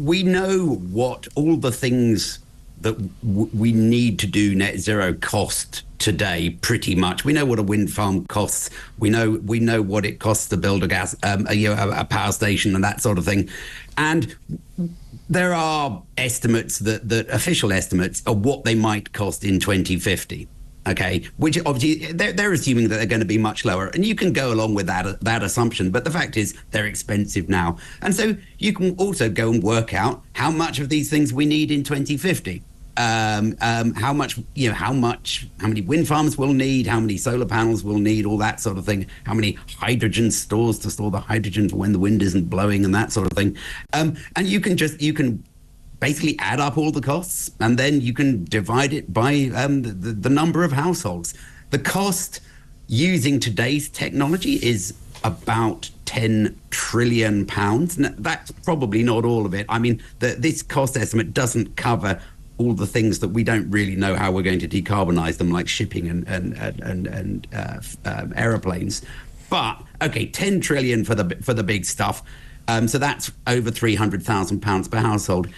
we know what all the things that we need to do net zero cost today. Pretty much, we know what a wind farm costs. We know what it costs to build a power station and that sort of thing. And there are estimates that official estimates of what they might cost in 2050. Okay, which obviously they're assuming that they're going to be much lower, and you can go along with that assumption. But the fact is, they're expensive now, and so you can also go and work out how much of these things we need in 2050. How many wind farms we'll need, how many solar panels we'll need, all that sort of thing. How many hydrogen stores to store the hydrogen for when the wind isn't blowing and that sort of thing. And you can basically add up all the costs, and then you can divide it by the number of households. The cost using today's technology is about £10 trillion. Now, that's probably not all of it. I mean, this cost estimate doesn't cover all the things that we don't really know how we're going to decarbonize them, like shipping and aeroplanes. But okay, 10 trillion for the big stuff. So that's over £300,000 per household.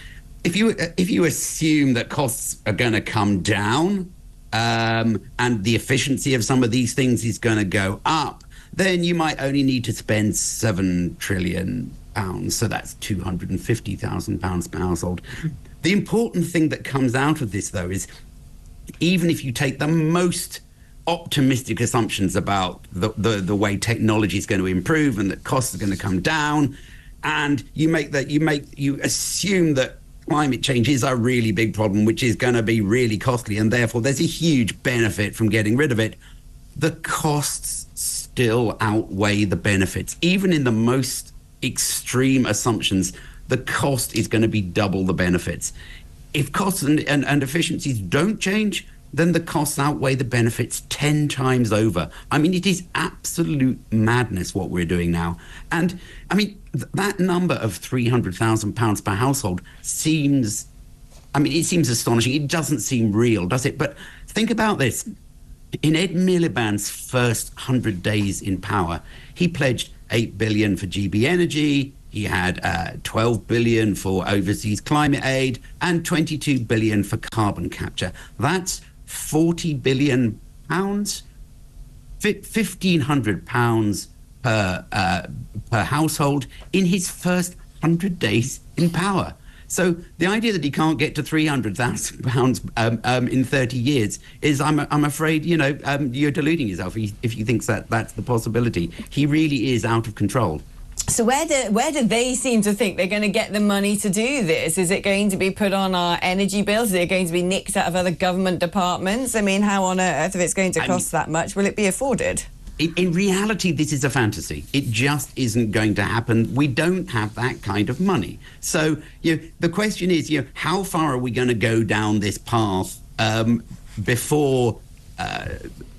If you assume that costs are going to come down, and the efficiency of some of these things is going to go up, then you might only need to spend £7 trillion. So that's £250,000 per household. The important thing that comes out of this, though, is even if you take the most optimistic assumptions about the way technology is going to improve and that costs are going to come down, and you assume that climate change is a really big problem, which is going to be really costly, and therefore there's a huge benefit from getting rid of it, the costs still outweigh the benefits. Even in the most extreme assumptions, the cost is going to be double the benefits. If costs and efficiencies don't change, then the costs outweigh the benefits 10 times over. I mean, it is absolute madness what we're doing now. And I mean, that number of £300,000 per household seems astonishing. It doesn't seem real, does it? But think about this. In Ed Miliband's first 100 days in power, he pledged $8 billion for GB Energy. He had $12 billion for overseas climate aid and $22 billion for carbon capture. That's £40 billion, £1,500 per household in his first 100 days in power. So the idea that he can't get to £300,000 in 30 years is, I'm afraid, you're deluding yourself if you think that's the possibility. He really is out of control. So where do they seem to think they're going to get the money to do this? Is it going to be put on our energy bills? Is it going to be nicked out of other government departments? I mean, how on earth, if it's going to cost that much, will it be afforded? In reality, this is a fantasy. It just isn't going to happen. We don't have that kind of money. So the question is, how far are we going to go down this path before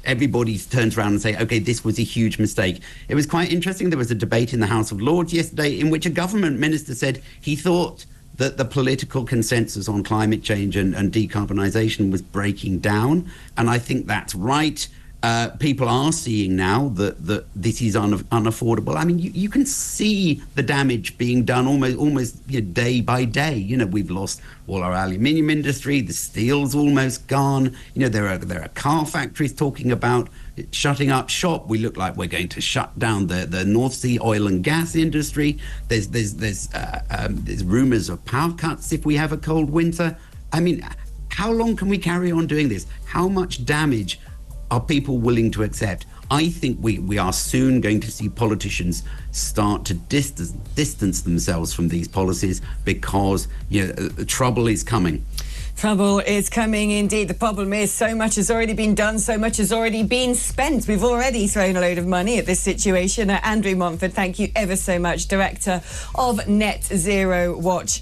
everybody turns around and say, okay, this was a huge mistake? It was quite interesting. There was a debate in the House of Lords yesterday in which a government minister said he thought that the political consensus on climate change and decarbonisation was breaking down. And I think that's right. People are seeing now that this is unaffordable. I mean, you can see the damage being done almost day by day. We've lost all our aluminium industry. The steel's almost gone. There are car factories talking about shutting up shop. We look like we're going to shut down the North Sea oil and gas industry. There's rumours of power cuts if we have a cold winter. I mean, how long can we carry on doing this? How much damage are people willing to accept? I think we are soon going to see politicians start to distance themselves from these policies because trouble is coming. Trouble is coming indeed. The problem is so much has already been done, so much has already been spent. We've already thrown a load of money at this situation. Andrew Montford, thank you ever so much, Director of Net Zero Watch.